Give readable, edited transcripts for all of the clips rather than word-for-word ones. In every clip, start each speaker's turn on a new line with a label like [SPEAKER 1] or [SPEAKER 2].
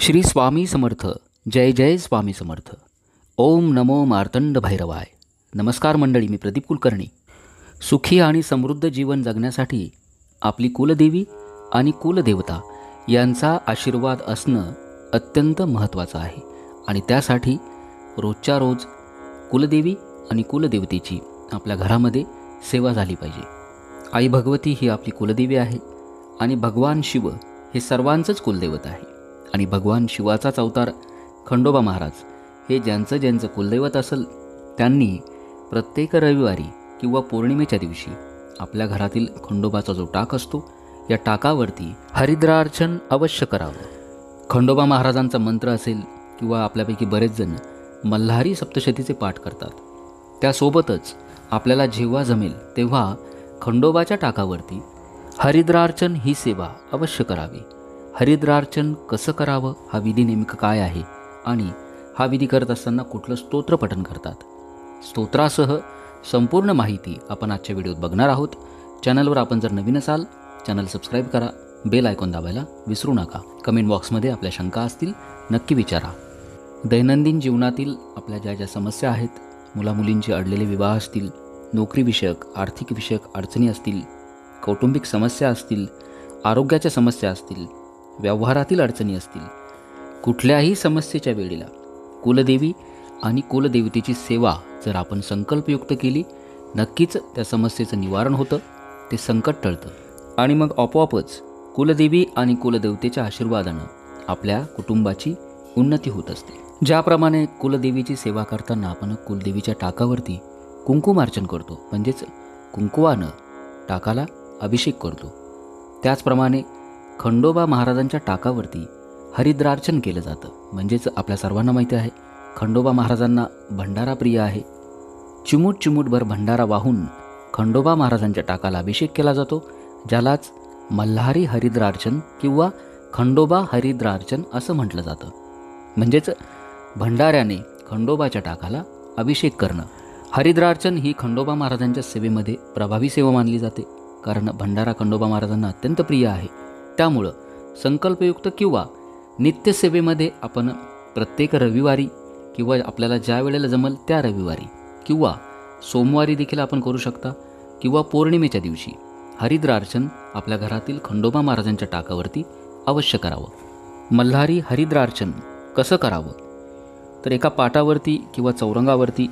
[SPEAKER 1] श्री स्वामी समर्थ. जय जय स्वामी समर्थ. ओम नमो मार्तंड भैरवाय. नमस्कार मंडळी, मी प्रदीप कुलकर्णी. सुखी आणि समृद्ध जीवन जगण्यासाठी आपली कुलदेवी आणि कुलदेवता यांचा आशीर्वाद असणं अत्यंत महत्त्वाचं आहे आणि त्यासाठी रोजच्या रोज कुलदेवी आणि कुलदेवतेची आपल्या घरामध्ये सेवा झाली पाहिजे. आई भगवती ही आपली कुलदेवी आहे आणि भगवान शिव हे सर्वांचंच कुलदैवत आहे. आणि भगवान शिवाचाच अवतार खंडोबा महाराज हे ज्यांचं कुलदैवत असेल त्यांनी प्रत्येक रविवारी किंवा पौर्णिमेच्या दिवशी आपल्या घरातील खंडोबाचा जो टाक असतो या टाकावरती हरिद्रार्चन अवश्य करावं. खंडोबा महाराजांचा मंत्र असेल किंवा आपल्यापैकी बरेच जण मल्हारी सप्तशतीचे पाठ करतात. त्यासोबतच आपल्याला जेव्हा जमेल तेव्हा खंडोबाच्या टाकावरती हरिद्रार्चन ही सेवा अवश्य करावी. हरिद्रार्चन कसं करावं, हा विधी नेमकं काय आहे आणि हा विधी करत असताना कुठलं स्तोत्र पठण करतात, स्तोत्रासह संपूर्ण माहिती आपण आजच्या व्हिडिओत बघणार आहोत. चॅनलवर आपण जर नवीन असाल चॅनल सबस्क्राईब करा, बेल आयकॉन दाबायला विसरू नका. कमेंट बॉक्समध्ये आपल्या शंका असतील नक्की विचारा. दैनंदिन जीवनातील आपल्या ज्या समस्या आहेत, मुलामुलींचे अडलेले विवाह असतील, नोकरीविषयक आर्थिक विषयक अडचणी असतील, कौटुंबिक समस्या असतील, आरोग्याच्या समस्या असतील, व्यवहारातील अडचणी असतील, कुठल्याही समस्येच्या वेळेला कुलदेवी आणि कुलदेवतेची सेवा जर आपण संकल्पयुक्त केली नक्कीच त्या समस्येचं निवारण होतं, ते संकट टळतं आणि मग आपोआपच कुलदेवी आणि कुलदेवतेच्या आशीर्वादानं आपल्या कुटुंबाची उन्नती होत असते. ज्याप्रमाणे कुलदेवीची सेवा करताना आपण कुलदेवीच्या टाकावरती कुंकुमार्चन करतो, म्हणजेच कुंकुवानं टाकाला अभिषेक करतो, त्याचप्रमाणे खंडोबा महाराजांच्या टाकावरती हरिद्रार्चन केलं जातं. म्हणजेच आपल्या सर्वांना माहिती आहे खंडोबा महाराजांना भंडारा प्रिय आहे. चिमूटभर भंडारा वाहून खंडोबा महाराजांच्या टाकाला अभिषेक केला जातो, ज्यालाच मल्हारी हरिद्रार्चन किंवा खंडोबा हरिद्रार्चन असं म्हटलं जातं. म्हणजेच भंडाऱ्याने खंडोबाच्या टाकाला अभिषेक करणं. हरिद्रार्चन ही खंडोबा महाराजांच्या सेवेमध्ये प्रभावी सेवा मानली जाते, कारण भंडारा खंडोबा महाराजांना अत्यंत प्रिय आहे. त्यामुळं संकल्पयुक्त किंवा नित्यसेवेमध्ये आपण प्रत्येक रविवारी किंवा आपल्याला ज्या वेळेला जमल त्या रविवारी किंवा सोमवारी देखील आपण करू शकता किंवा पौर्णिमेच्या दिवशी हरिद्रार्चन आपल्या घरातील खंडोबा महाराजांच्या टाकावरती अवश्य करावं. मल्हारी हरिद्रार्चन कसं करावं, तर एका पाटावरती किंवा चौरंगावरती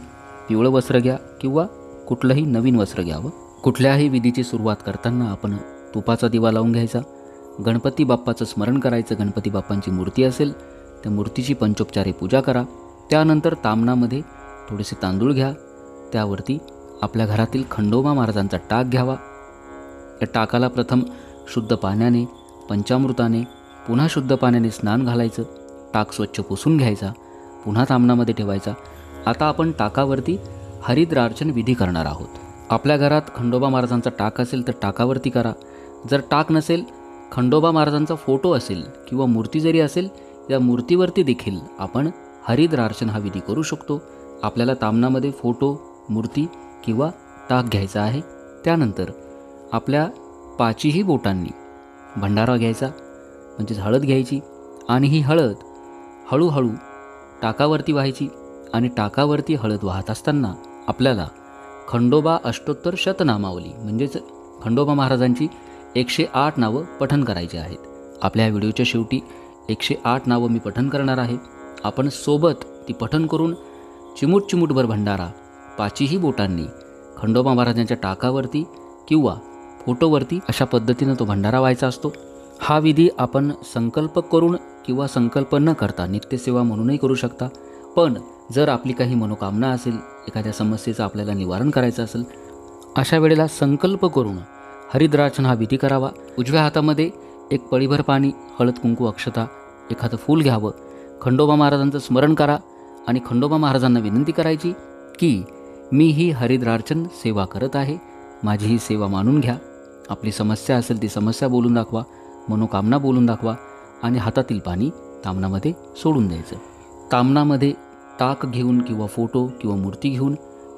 [SPEAKER 1] पिवळं वस्त्र घ्या किंवा कुठलंही नवीन वस्त्र घ्यावं. कुठल्याही विधीची सुरुवात करताना आपण तुपाचा दिवा लावून घ्यायचा. गणपती बाप्पाचं स्मरण करायचं. गणपती बाप्पांची मूर्ती असेल त्या मूर्तीची पंचोपचारे पूजा करा. त्यानंतर तामणामध्ये थोडेसे तांदूळ घ्या, त्यावरती आपल्या घरातील खंडोबा महाराजांचा टाक घ्यावा. या टाकाला प्रथम शुद्ध पाण्याने, पंचामृताने, पुन्हा शुद्ध पाण्याने स्नान घालायचं. टाक स्वच्छ पुसून घ्यायचा, पुन्हा तामणामध्ये ठेवायचा. आता आपण टाकावरती हरिद्रार्चन विधी करणार आहोत. आपल्या घरात खंडोबा महाराजांचा टाक असेल तर टाकावरती करा. जर टाक नसेल, खंडोबा महाराजांचा फोटो असेल किंवा मूर्ती जरी असेल, या मूर्तीवरती देखील आपण हरिद्रार्चन हा विधी करू शकतो. आपल्याला तामणामध्ये फोटो, मूर्ती किंवा टाक घ्यायचा आहे. त्यानंतर आपल्या पाचीही बोटांनी भंडारा घ्यायचा, म्हणजेच हळद घ्यायची आणि ही हळद हळूहळू टाकावरती व्हायची आणि टाकावरती हळद वाहत असताना आपल्याला खंडोबा अष्टोत्तर शतनामावली म्हणजेच खंडोबा महाराजांची 108 नावं पठण करायची आहेत. आपल्या ह्या व्हिडिओच्या शेवटी 108 नावं मी पठण करणार आहे. आपण सोबत ती पठण करून चिमूटभर भंडारा पाचीही बोटांनी खंडोबा महाराजांच्या टाकावरती किंवा फोटोवरती अशा पद्धतीनं तो भंडारा व्हायचा असतो. हा विधी आपण संकल्प करून किंवा संकल्प न करता नित्यसेवा म्हणूनही करू शकता. पण जर आपली काही मनोकामना असेल, एखाद्या समस्येचं आपल्याला निवारण करायचं असेल, अशा वेळेला संकल्प करून हरिद्रार्चन हा विधी करावा. उजव्या हातामध्ये एक पळीभर पाणी, हळद, कुंकू, अक्षता, एखादं फूल घ्यावं. खंडोबा महाराजांचं स्मरण करा आणि खंडोबा महाराजांना विनंती करायची की मी ही हरिद्रार्चन सेवा करत आहे, माझी ही सेवा मानून घ्या. आपली समस्या असेल ती समस्या बोलून दाखवा, मनोकामना बोलून दाखवा आणि हातातील पाणी तामणामध्ये सोडून द्यायचं. तामणामध्ये टाक घेऊन किंवा फोटो किंवा मूर्ती घेऊन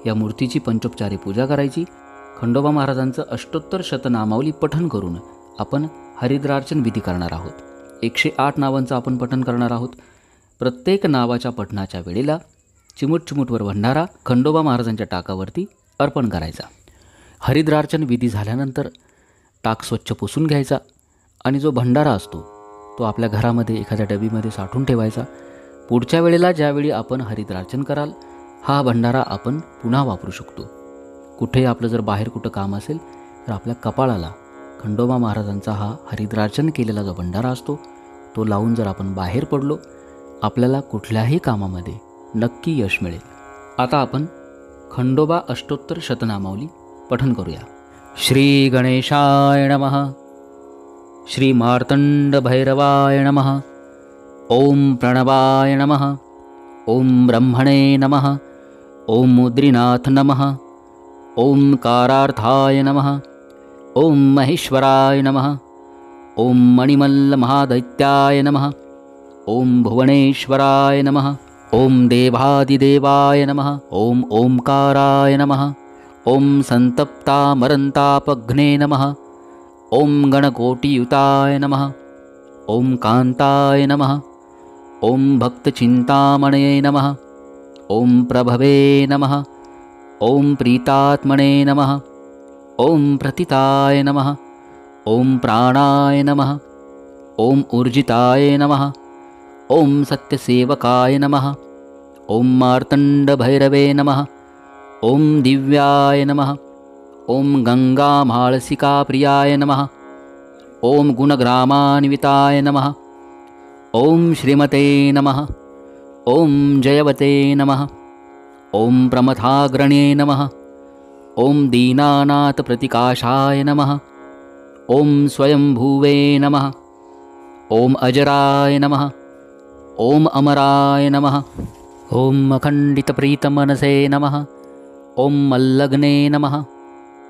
[SPEAKER 1] या मूर्तीची पंचोपचारे पूजा करायची. खंडोबा महाराजांचं अष्टोत्तर शतनामावली पठण करून आपण हरिद्रार्चन विधी करणार आहोत. 108 नावांचं आपण पठण करणार आहोत. प्रत्येक नावाच्या पठणाच्या वेळेला चिमूट भंडारा खंडोबा महाराजांच्या टाकावरती अर्पण करायचा. हरिद्रार्चन विधी झाल्यानंतर टाक स्वच्छ पुसून घ्यायचा आणि जो भंडारा असतो तो आपल्या घरामध्ये एखाद्या डबीमध्ये साठवून ठेवायचा. पुढच्या वेळेला ज्यावेळी आपण हरिद्रार्चन कराल हा भंडारा आपण पुन्हा वापरू शकतो. कुठे आपलं जर बाहेर कुठं काम असेल तर आपल्या कपाळाला खंडोबा महाराजांचा हा हरिद्रार्चन केलेला जो भंडारा असतो तो लावून जर आपण बाहेर पडलो आपल्याला कुठल्याही कामामध्ये नक्की यश मिळेल. आता आपण खंडोबा अष्टोत्तर शतनामावली पठन करूया. श्री गणेशाय नमः. श्री मार्तंड भैरवाय नमः. ओम प्रणवाय नमः. ओम ब्रह्मणे नमः. ओम मुद्रीनाथ नमः. ओम कारार्थाय नमः. ओम महेश्वराय नमः. ओम मणिमल्ल महादैत्याय नमः. ओम भुवनेश्वराय नमः. ओम देवादिदेवाय नमः. ओम ओंकाराय नमः. ओम संतप्तामरंतापघ्ने नमः. ओम गणकोटियुताय नमः. ओम कांताय नमः. ओम भक्तचिंतामणये नमः. ओम प्रभवे नमः. ओम प्रीतात्मने नमः. ओम प्रतिताय नमः. ओम प्राणाय नमः. ओम ऊर्जिताय नमः. ओम सत्यसेवकाय नमः. ओम मार्तंडभैरवे नमः. ओम दिव्याय नमः. ओम गंगामाळसिकाप्रियाय नमः. ओम गुणग्रामान्विताय नमः. ओम श्रीमते नमः. ओम जयवते नमः. ओम प्रमथाग्रणे नमः. ओम दीनानाथप्रतिकाशाय नमः. ओम स्वयंभुवे नमः. ओम अजराय नमः. ओम अमराय नमः. ओम अखंडितप्रीतमनसे नमः. ओम मल्लग्ने नमः.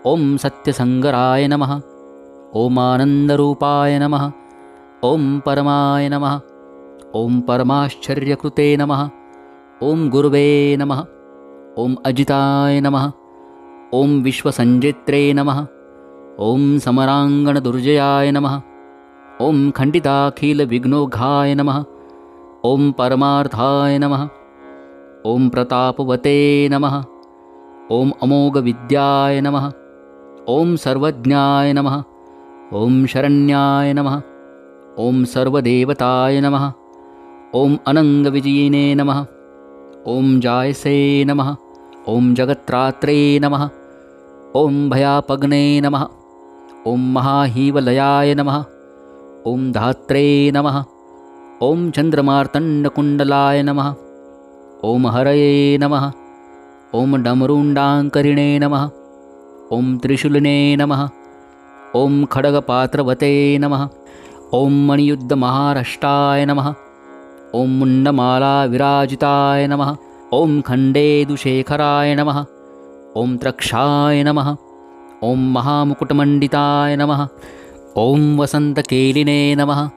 [SPEAKER 1] ओम सत्यसंगराय नमः. ओम आनंदरूपाय नमः. ओम परमाय नमः. ओम परमाश्चर्यकृते नमः. ओम गुरुवे नमः. ओम अजिताय नमः. ओम विश्वसंजेत्रे नमः. ओम समरांगणदुर्जयाय नमः. ओम खंडिताखिलविघ्नोघाय नमः. ओम परमार्थाय नमः. ओम प्रतापवते नमः. ओम अमोघविद्याय नमः. ओम सर्वज्ञाय नमः. ओम शरण्याय नमः. ओम सर्वदेवताय नमः. ओम अनंगविजयिने नमः. ओम जायसे नमः. ओम जगत्रात्रे नमः. ओम भयापग्ने नमः. ओम महाहीवलयाय नमः. ओम धात्रे नमः. ओम चंद्रमार्तंडकुंडलाय नमः. ओम हरये नमः. ओम डमरुण्डाङ्करिणे नमः. ओम त्रिशूलिने नमः. ओम खड्गपात्रवते नमः. ओम मणियुद्धमहारष्टाय नमः. ओम मुण्डमाला विराजिताय नमः. ओम खण्डेदुशेखराय नमः. ओम त्रक्षाय नमः. ओम महामुकुटमण्डिताय नमः. ओम वसन्तकेलिने नमः.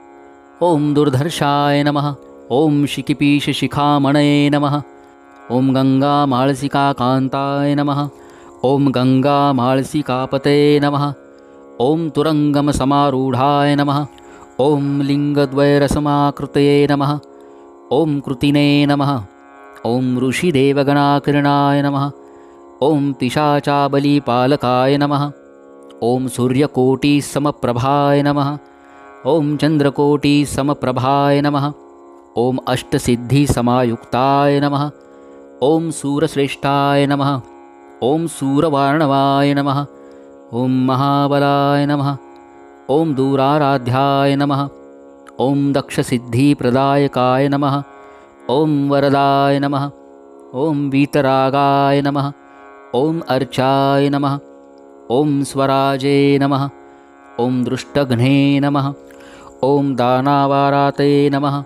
[SPEAKER 1] ओम दुर्धर्षाय नमः. ओम शिखिपीशशिखामणये नमः. ओम गंगामाळसिकाकान्ताय नमः. ओम गंगामाळसिकापते नमः. ओम तुरंगमसमारूढाय नमः. ओम लिंगद्वैरसमाकृतये नमः. ओम कृतिने नमः. ओम ऋषिदेवगणाकिरणाय नमः. ओम पिशाचाबलीपालकाय नमः. ओम सूर्यकोटिसमप्रभाय नमः. ओम चंद्रकोटिसमप्रभाय नमः. ओम अष्टसिद्धिसमायुक्ताय नमः. ओम सूरश्रेष्ठाय नमः. ओम सूरवार्णवाय नमः. ओम महाबलाय नमः. ओम दूराराध्याय नमः. ओम दक्षसिद्धिप्रदायकाय नमः. ओम वरदाय नमः. ओम वीतरागाय नमः. ओम अर्चाय नमः. ओम स्वराजे नमः. ओम दृष्टघ्ने नमः. ओम दानावाराते नमः.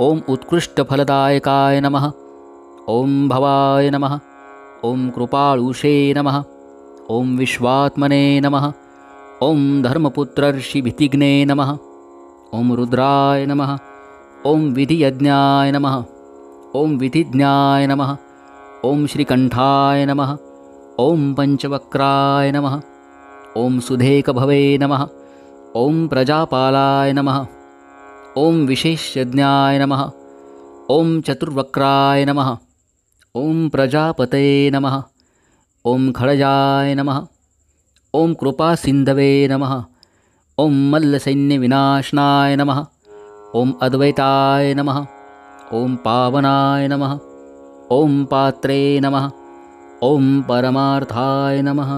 [SPEAKER 1] ओम उत्कृष्टफलदायकाय नमः. ओम भवाय नमः. ओम कृपाळुषे नमः. ओम विश्वात्मने नमः. ओम धर्मपुत्रर्षिभितिघ्ने नमः. ओम रुद्राय नमः. ओम विधियज्ञाय नमः. ओम विधिज्ञाय नमः. ओम श्रीकंठाय नमः. ओम पंचवक्राय नमः. ओम सुधेकभवे नमः. ओम प्रजापालाय नमः. ओम विशेषज्ञाय नमः। ओम चतुर्वक्राय नमः। ओम प्रजापतये नमः। ओम खड़जाय नमः। ओम कृपासिन्धवे नमः। ओम मल्लसैन्यविनाशनाय नमः। ओम अद्वैताय नमः। ओम पावनाय नमः। ओम पात्रे नमः। ओम परमार्थाय नमः।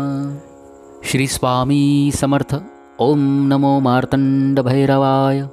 [SPEAKER 1] श्री स्वामी समर्थ। ओम नमो मार्तंड भैरवाय।